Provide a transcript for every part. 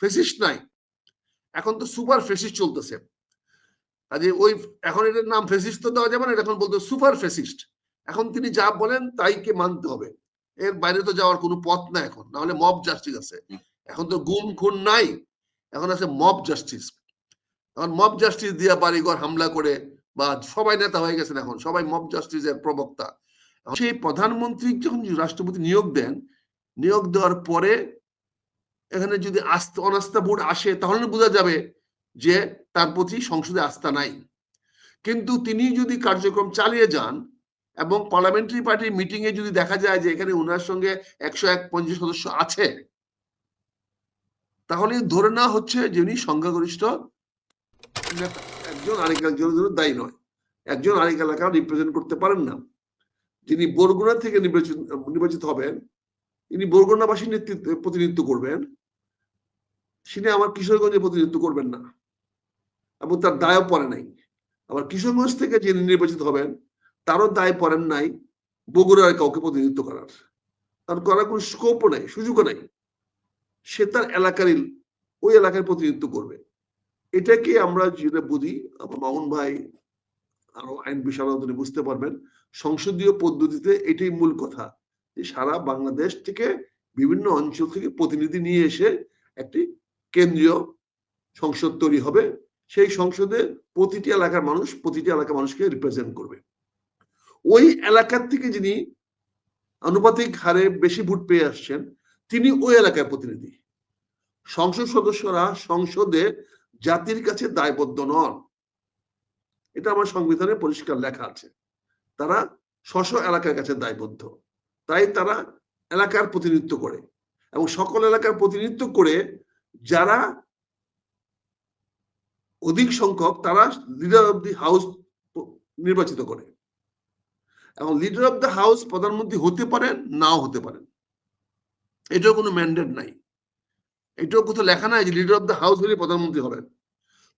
Fascist নাই, এখন তো সুপার ফেসিস্ট চলতেছে। কাজে ওই এখন এটার নাম ফেসিস্ট তো দেওয়া যাবে না, এখন বলতে সুপার ফেসিস্ট। এখন তিনি যা বলেন তাইকে মানতে হবে, এর বাইরে তো যাওয়ার কোনো পথ না এখন, না হলে মব জাস্টিস আছে। এখন তো গুম খুন নাই, এখন আছে মব জাস্টিস। এখন মব জাস্টিস দিয়া বাড়িঘর হামলা করে, বা সবাই নেতা হয়ে গেছেন এখন, সবাই মব জাস্টিসের প্রবক্তা। সেই প্রধানমন্ত্রী যখন রাষ্ট্রপতি নিয়োগ দেন, নিয়োগ দেওয়ার পরে এখানে যদি অনাস্থা ভোট আসে, তাহলে বোঝা যাবে যে তার প্রতি সংসদে আস্থা নাই। কিন্তু তিনি যদি কার্যক্রম চালিয়ে যান এবং পার্লামেন্টারি পার্টির মিটিং এ যদি দেখা যায় যে এখানে ওনার সঙ্গে 151 সদস্য আছে, তাহলে ধরে নেওয়া হচ্ছে যে উনি সংখ্যাগরিষ্ঠ নেতা, একজন আরেক একজনের জন্য দায়ী নয়, একজন আরেক এলাকা রিপ্রেজেন্ট করতে পারেন না। যিনি বরগুনা থেকে নির্বাচিত হবেন, তিনি বরগুনাবাসীর প্রতিনিধিত্ব করবেন, তিনি আমার কিশোরগঞ্জে প্রতিনিধিত্ব করবেন না, এবং তার দায়ও পড়ে নাই। আবার কিশোরগঞ্জ থেকে যিনি নির্বাচিত হবেন, তারও দায় পড়েন নাই বগুড়ার কাউকে প্রতিনিধিত্ব করার, তার করার কোনো স্কোপও নাই, সুযোগও নাই। সে তার এলাকারই ওই এলাকায় প্রতিনিধিত্ব করবে। এটাকে আমরা যেটা বুঝি, আমার মামুন ভাই আরো আইন বিশারদ বুঝতে পারবেন, সংসদীয় পদ্ধতিতে এটাই মূল কথা, যে সারা বাংলাদেশ থেকে বিভিন্ন অঞ্চল থেকে প্রতিনিধি নিয়ে এসে একটি কেন্দ্রীয় সংসদ তৈরি হবে। সেই সংসদে প্রতিটি এলাকার মানুষকে রিপ্রেজেন্ট করবে। ওই এলাকার থেকে যিনি আনুপাতিক হারে বেশি ভোট পেয়ে আসছেন, তিনি ওই এলাকার প্রতিনিধি। সংসদ সদস্যরা সংসদে জাতির কাছে দায়বদ্ধ নন, এটা আমার সংবিধানে পরিষ্কার লেখা আছে। তারা স্ব এলাকার কাছে দায়বদ্ধ, তাই তারা এলাকার প্রতিনিধিত্ব করে, এবং সকল এলাকার প্রতিনিধিত্ব করে যারা অধিক সংখ্যক, তারা লিডার অব দি হাউস নির্বাচিত করে। এবং লিডার অব দ্য হাউস প্রধানমন্ত্রী হতে পারেন, নাও হতে পারেন, এটাও কোনো ম্যান্ডেট নাই, এটাও কোথাও লেখা নাই যে লিডার অব দ্য হাউস হলে প্রধানমন্ত্রী হবেন।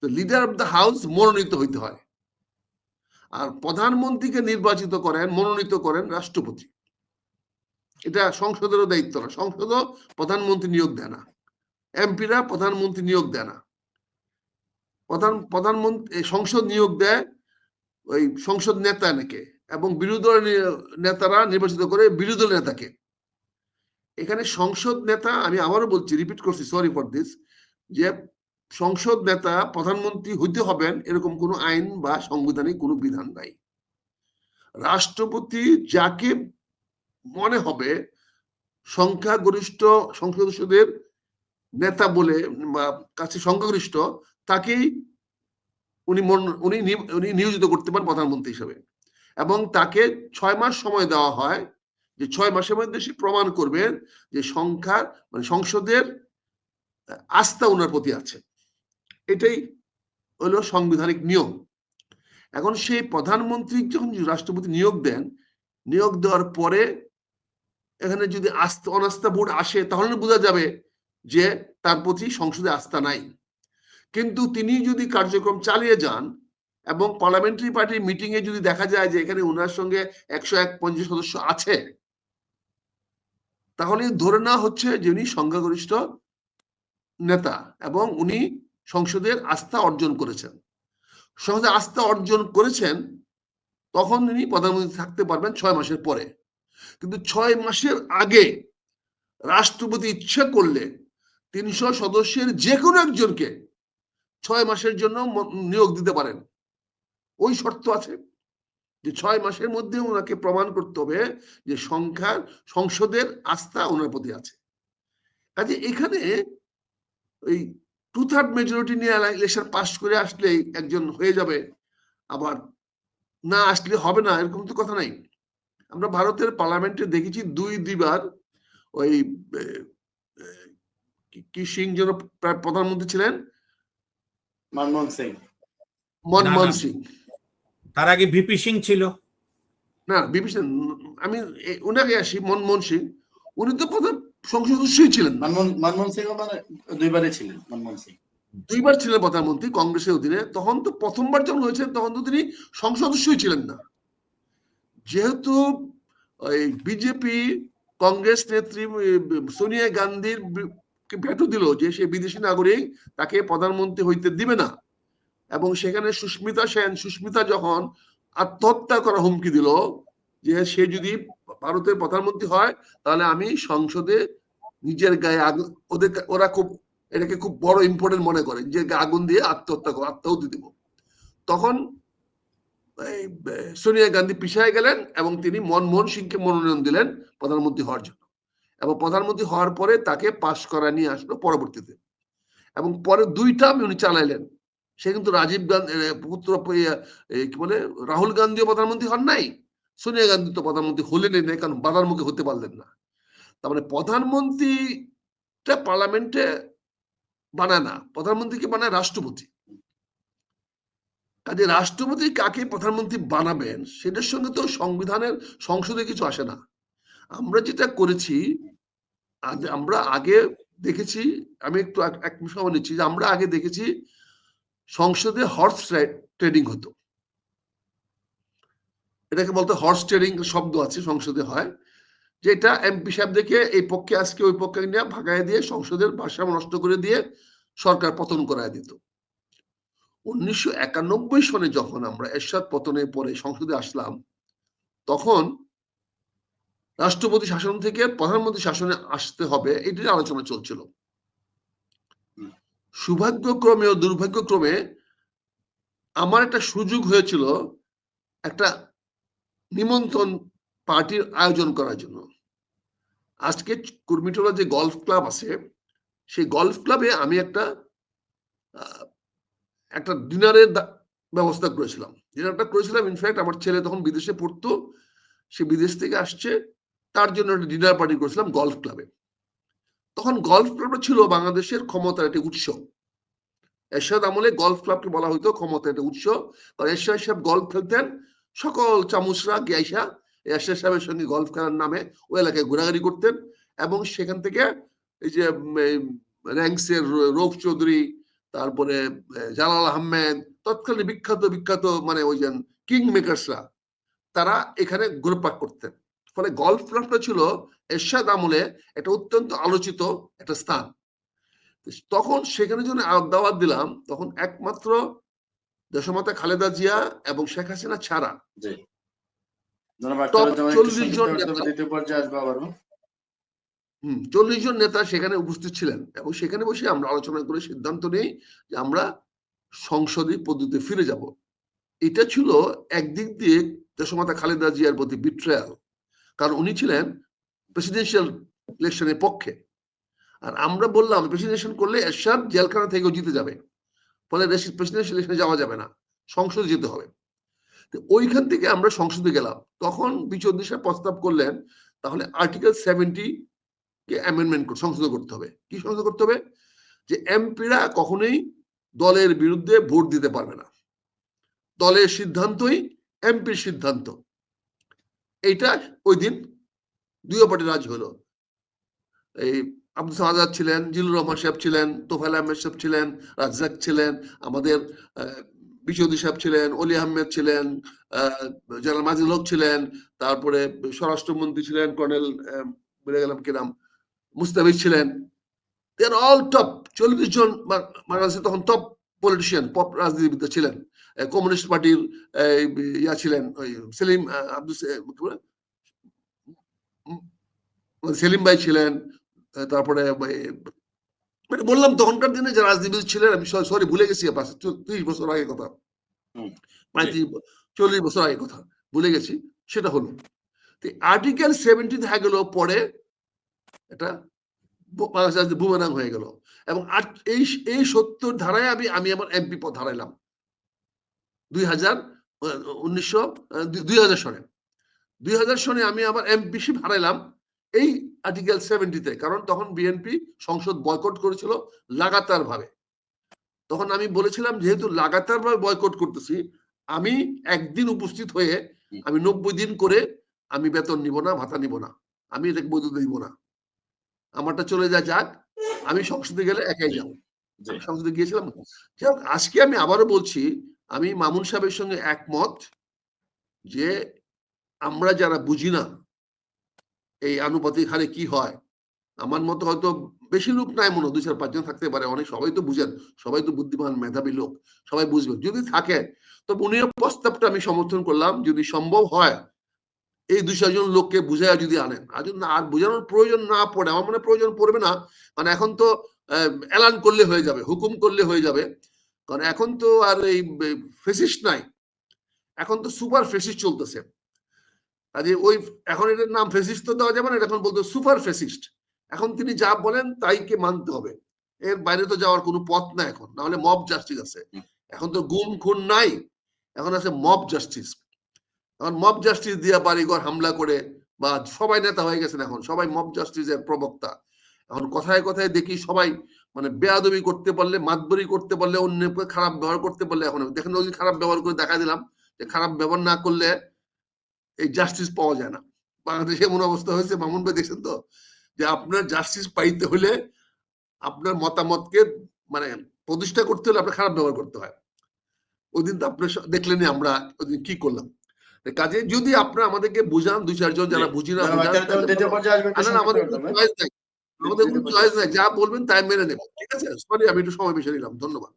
তো লিডার অব দ্য হাউস মনোনীত হইতে হয়, আর প্রধানমন্ত্রীকে মনোনীত করেন রাষ্ট্রপতি। এটা সংসদেরও দায়িত্ব না, সংসদও প্রধানমন্ত্রী নিয়োগ দেয় না, এমপিরা প্রধানমন্ত্রী নিয়োগ দেয় না। প্রধানমন্ত্রী সংসদ নিয়োগ দেয় ওই সংসদ নেতাকে, এবং বিরোধী দলের নেতারা নির্বাচিত করে বিরোধী দলের নেতাকে। এখানে সংসদ নেতা, আমি আবারও বলছি, রিপিট করছি, সরি ফর দিস, যে সংসদ নেতা প্রধানমন্ত্রী হইতে হবেন এরকম কোনো আইন বা সাংবিধানিক কোনো বিধান নাই। রাষ্ট্রপতি যাকে মনে হবে সংখ্যাগরিষ্ঠ সংসদ সদস্যদের নেতা বলে বা কাছে সংখ্যাগরিষ্ঠ, তাকেই উনি নিয়োজিত করতে পারেন প্রধানমন্ত্রী হিসেবে। এবং তাকে 6 মাস সময় দেওয়া হয়, যে 6 মাসের মধ্যে সে প্রমাণ করবেন যে সংসদের আস্থা ওনার প্রতি আছে। এটাই হলো সাংবিধানিক নিয়ম। এখন সেই প্রধানমন্ত্রী যখন রাষ্ট্রপতি নিয়োগ দেন, নিয়োগ দেওয়ার পরে এখানে যদি অনাস্থা ভোট আসে, তাহলে বোঝা যাবে যে তার প্রতি সংসদে আস্থা নাই। কিন্তু তিনি যদি কার্যক্রম চালিয়ে যান এবং পার্লামেন্টারি পার্টির মিটিং এ যদি দেখা যায় যে এখানে ওনার সঙ্গে 151 সদস্য আছে, তাহলে ধরে নেওয়া হচ্ছে যে উনি সংখ্যাগরিষ্ঠ নেতা এবং উনি সংসদের আস্থা অর্জন করেছেন। সংসদে আস্থা অর্জন করেছেন, তখন উনি প্রধানমন্ত্রী থাকতে পারবেন 6 মাসের পরে। কিন্তু 6 মাসের আগে রাষ্ট্রপতি ইচ্ছা করলে 300 সদস্যের যে কোনো একজনকে 6 মাসের জন্য নিয়োগ দিতে পারেন। ওই শর্ত আছে যে 6 মাসের মধ্যে ওনাকে প্রমাণ করতে হবে যে সংসদের আস্থা ওনার প্রতি আছে। কাজে এখানে ওই 2/3 মেজরিটি নিয়ে ইলেকশন পাস করে আসলেই একজন হয়ে যাবে, আবার না আসলে হবে না, এরকম তো কথা নাই। আমরা ভারতের পার্লামেন্টে দেখেছি দুইবার ওই কি সিং যেন প্রধানমন্ত্রী ছিলেন, মনমোহন সিং। তার আগে ভিপি সিং ছিল না, ভিপি সিং, আমি উনাকে আসি, মনমোহন সিং, উনি তো প্রধান সংসদ সদস্যই ছিলেন। মনমোহন সিং মানে দুইবারই ছিলেন, মনমোহন সিং দুইবার ছিলেন প্রধানমন্ত্রী কংগ্রেসের অধীনে। তখন তো প্রথমবার যখন হয়েছে তখন তো তিনি সংসদ সদস্যই ছিলেন না। যেহেতু ওই বিজেপি কংগ্রেস নেত্রী সোনিয়া গান্ধীর ভেটো দিল যে সে বিদেশি নাগরিক, তাকে প্রধানমন্ত্রী হইতে দিবে না। এবং সেখানে সুস্মিতা যখন আত্মহত্যা করার হুমকি দিল যে সে যদি ভারতের প্রধানমন্ত্রী হয় তাহলে আমি সংসদে নিজের গায়ে আগুন, ওরা খুব এটাকে খুব বড় ইম্পর্টেন্ট মনে করে, নিজের গায়ে আগুন দিয়ে আত্মাহুতি দিব। তখন সোনিয়া গান্ধী পিছায় গেলেন এবং তিনি মনমোহন সিংকে মনোনয়ন দিলেন প্রধানমন্ত্রী হওয়ার জন্য। এবং প্রধানমন্ত্রী হওয়ার পরে তাকে পাশ করা নিয়ে আসলো পরবর্তীতে, এবং পরে 2 টার্ম উনি চালাইলেন। সে কিন্তু রাজীব গান্ধী পুত্র কি বলে রাহুল গান্ধীও প্রধানমন্ত্রী হন নাই, সোনিয়া গান্ধী তো প্রধানমন্ত্রী হলেনই না, কারণ বাধার মুখে হতে পারলেন না। তার মানে প্রধানমন্ত্রীটা পার্লামেন্টে বানায় না, প্রধানমন্ত্রীকে বানায় রাষ্ট্রপতি। কাজে রাষ্ট্রপতি কাকে প্রধানমন্ত্রী বানাবেন সেটার সঙ্গে তো সংবিধানের সংসদে কিছু আসে না। আমরা যেটা করেছি, আমরা আগে দেখেছি, আমি একটু এক সময় নিচ্ছি যে আমরা আগে দেখেছি সংসদে হর্স ট্রেডিং হতো, এটাকে বলতে হর্স ট্রেডিং শব্দ আছে সংসদে হয়, যেটা এমপি সাহেব দেখে এই পক্ষে আজকে ওই পক্ষে নিয়ে ভাগায় দিয়ে সংসদের ভারসাম্য নষ্ট করে দিয়ে সরকার পতন করায় দিত। 1991 সনে যখন আমরা এরশাদ পতনের পরে সংসদে আসলাম, তখন রাষ্ট্রপতি শাসন থেকে প্রধানমন্ত্রী শাসনে আসতে হবে এটির আলোচনা চলছিল। সৌভাগ্যক্রমে ও দুর্ভাগ্যক্রমে আমার একটা সুযোগ হয়েছিল একটা নিমন্ত্রণ পার্টির আয়োজন করার জন্য। আজকে কুর্মিটোলা যে গলফ ক্লাব আছে, সেই গলফ ক্লাবে আমি একটা ডিনারের ব্যবস্থা করেছিলাম। ডিনারটা করেছিলাম, ইনফ্যাক্ট আমার ছেলে তখন বিদেশে পড়তো, সে বিদেশ থেকে আসছে, তার জন্য একটা ডিনার পার্টি করেছিলাম গলফ ক্লাবে। তখন গলফ ক্লাবটা ছিল বাংলাদেশের ক্ষমতার একটি উৎস। এরশাদ আমলে গলফ ক্লাবকে বলা হইতো ক্ষমতার একটা উৎস, কারণ এরশাদ সাহেব গলফ খেলতেন, সকল চামচরা গিয়াইসা এরশাদ সাহেবের সঙ্গে গলফ খেলার নামে ওই এলাকায় ঘোরাঘুরি করতেন। এবং সেখান থেকে এই যে র্যাঙ্কসের রৌফ চৌধুরী, তারপরে জালাল আহমেদ, তৎকালীন বিখ্যাত মানে ওই যে কিং মেকার্সরা, তারা এখানে ঘুরপাক করতেন। ফলে গলফ ক্লাবটা ছিল এরশাদ আমলে একটা অত্যন্ত আলোচিত একটা স্থান। তখন সেখানে যখন দাওয়াত দিলাম, তখন একমাত্র দেশমাতা খালেদা জিয়া এবং শেখ হাসিনা ছাড়া টপ 40 জন নেতা, 40 জন নেতা সেখানে উপস্থিত ছিলেন। এবং সেখানে বসে আমরা আলোচনা করে সিদ্ধান্ত নেই যে আমরা সংসদীয় পদ্ধতিতে ফিরে যাব। এটা ছিল একদিক দিয়ে দেশমাতা খালেদা জিয়ার প্রতি বিট্রায়াল, কারণ উনি ছিলেন প্রেসিডেন্সিয়াল ইলেকশনের পক্ষে। আর আমরা বললাম প্রেসিডেন্সিয়াল করলে এরশাদ জেলখানা থেকেও জিতে যাবে, ফলে প্রেসিডেন্সিয়াল ইলেকশনে যাওয়া যাবে না, সংসদে যেতে হবে। ওইখান থেকে আমরা সংসদে গেলাম। তখন বিচন্দ্রী সাহেব প্রস্তাব করলেন তাহলে আর্টিকেল 70 কে অ্যামেন্ডমেন্ট সংশোধন করতে হবে। কি সংশোধন করতে হবে? যে এমপিরা কখনোই দলের বিরুদ্ধে ভোট দিতে পারবে না, দলের সিদ্ধান্তই এমপির সিদ্ধান্ত। এইটা ওই দিন দুই পার্টি রাজি হলো। এই আব্দুল আজাদ ছিলেন, জিলুর রহমান সাহেব ছিলেন, তোফায়েল আহমেদ সাহেব ছিলেন, রাজ্জাক ছিলেন, আমাদের বিচৌধুরী সাহেব ছিলেন, অলি আহমেদ ছিলেন, জেনারেল মাজিদুল হক ছিলেন, তারপরে স্বরাষ্ট্রমন্ত্রী ছিলেন কর্নেল বলে গেলাম কি নাম, মুস্তাফিজ ছিলেন। দেয়ার অল টপ 40 জন বাংলাদেশে তখন টপ পলিটিশিয়ান, পপ রাজনীতিবিদ ছিলেন। কমিউনিস্ট পার্টির ইয়া ছিলেন ওই সেলিম সেলিম ভাই ছিলেন, তারপরে মানে বললাম তখনকার দিনে যে রাজনীতিবিদ ছিলেন, আমি সরি ভুলে গেছি 30 বছর আগে কথা, 40 বছর আগে কথা ভুলে গেছি, সেটা হলো। আর্টিকেল 70 দেখা গেল পরে এটা বুমেরাং হয়ে গেল। এবং এই 70 ধারায় আমি আমার এমপি পদ হারাইলাম 2000 সনে। 2000 সনে আমি আমার এমপিশিপ হারাইলাম এই আর্টিকেল 70-তে, কারণ তখন বিএনপি সংসদ বয়কট করেছিল লাগাতার ভাবে। তখন আমি বলেছিলাম যেহেতু লাগাতার ভাবে বয়কট করতেছি, আমি একদিন উপস্থিত হয়ে আমি 90 দিন করে আমি বেতন নিব না, ভাতা নিব না, আমি এটাকে বৈধতা দিব না, আমারটা চলে যাক, আমি সংসদে গেলে একাই যাবো। সংসদে গিয়েছিলাম। আজকে আমি আবারও বলছি, আমি মামুন সাহেবের সঙ্গে একমত যে আমরা যারা বুঝি না এই আনুপাতিক হারে কি হয়, আমার মতো হয়তো বেশি লোক নাই মনে হয়, 2-4-5 জন থাকতে পারে, অনেক সবাই তো বুঝেন, সবাই তো বুদ্ধিমান মেধাবী লোক, সবাই বুঝবে যদি থাকে। তো উনিও প্রস্তাবটা আমি সমর্থন করলাম, যদি সম্ভব হয় এই 200 জন লোককে বুঝায় যদি আনেন, আর যদি আর বোঝানোর প্রয়োজন না পড়ে, আমার মনে হয় প্রয়োজন পড়বে না, কারণ এখন তো এলান করলে হয়ে যাবে, হুকুম করলে হয়ে যাবে, কারণ এখন তো আর এই ফেসিস্ট নাই, এখন তো সুপার ফেসিস্ট চলতেছে। কাজে ওই এখন এটার নাম ফেসিস্ট তো দেওয়া যাবে না, এখন বলতো সুপার ফেসিস্ট। এখন তিনি যা বলেন তাইকে মানতে হবে, এর বাইরে তো যাওয়ার কোনো পথ না এখন, না হলে মব জাস্টিস আছে। এখন তো গুম খুন নাই, এখন আছে মব জাস্টিস। এখন মব জাস্টিস দিয়ে বাড়িঘর হামলা করে, বা সবাই নেতা হয়ে গেছেন, এখন সবাই মব জাস্টিসের প্রবক্তা। এখন কথায় কথায় দেখি সবাই মানে বেয়াদবি করতে পারলে, মাতবরি করতে পারলে, অন্যের উপরে খারাপ ব্যবহার করতে পারলে, এখন দেখেন ওই খারাপ ব্যবহার করে দেখা দিলাম যে খারাপ ব্যবহার না করলে এই জাস্টিস পাওয়া যায় না। বাংলাদেশে এমন অবস্থা হয়েছে, মামুন ভাই দেখছেন তো, যে আপনার জাস্টিস পাইতে হলে আপনার মতামতকে মানে প্রতিষ্ঠা করতে হলে আপনার খারাপ ব্যবহার করতে হয়। ওই দিন তো আপনার দেখলেনই আমরা ওইদিন কি করলাম। কাজে যদি আপনারা আমাদেরকে বুঝান, 2-4 জন যারা বুঝি না বুঝান, আমাদের কোনো চয়েস নাই, আমাদের কোনো চয়েস নাই, যা বলবেন তাই মেনে নেব। ঠিক আছে, সরি আমি একটু সময় বেশি নিলাম, ধন্যবাদ।